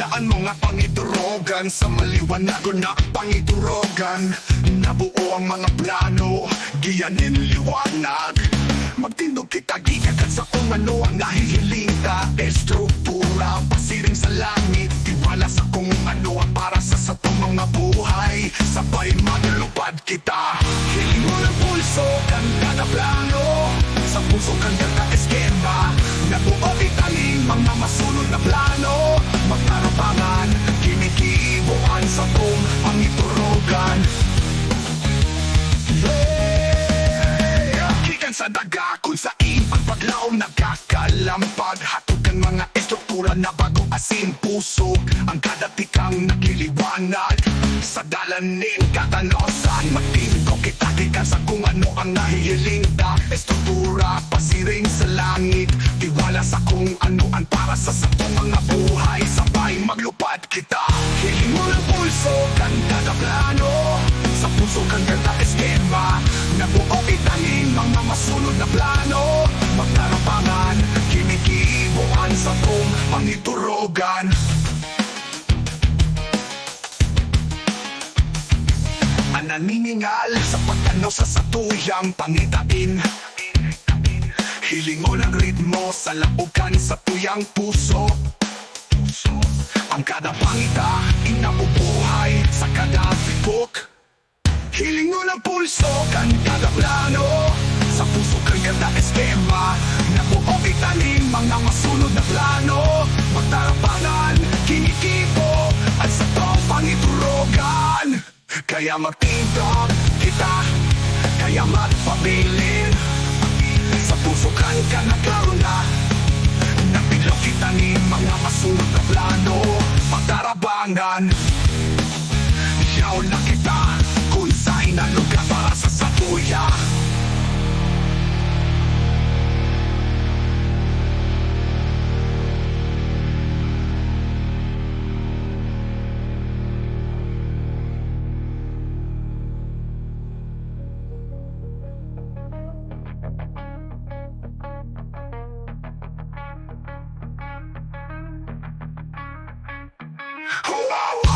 Daan mga pangiturogan sa maliwanag na pangiturogan. Nabuo ang mga plano, giyanin liwanag. Magtindog kita gigagat sa kung ano ang nahihiling ka. Estruktura, pasiring sa langit. Tiwala sa kung ano ang para sa satong mga buhay. Sabay maglupad kita. Hiling mo ng pulso, ganda na plano. Sa puso kanya na eskema. Nabuo italing mga masunod na plano. Magtarapangan, kinikibuan sa kong pangiturogan. Kikan sa daga kung sa ang paglaom nagkakalampag. Hatog ang mga estruktura na bago asin puso. Ang kadatikang nagliliwanag sa dalanin katanosan. Magtindog kita gikan sa kung ano ang nahihiling ta. Estruktura, pasiring sa langit. Tiwala sa kung ano ang para sa satong mga buhay. Sabay maglupad kita. Hiling mo ng pulso, ganda na plano. Sa puso kang ganda eskema. Nabuo italing mga masunod na plano. Magtarapangan, kinikibuan sa kong pangiturogan. Ananiningal sa pagtanaw sa satuyang pangitain. Hiling mo ng ritmo sa laukan sa tuyang puso. Ang kada pangita, inabubuhay sa kada tibok. Hiling mo ng pulso, kan kada plano. Sa puso kang ganda eskema. Nabuo italing mga masunod na plano. Magtarapangan, kinikibo at sa tong pangiturogan. Kaya magtindog kita, kaya magpabilin. Sa puso kan ka nagkaroon na. Napilaw kita ni mga masunod na plano. Magtarabangan, yaw na kita kung sa hinalog ka para sa satuya. Oh,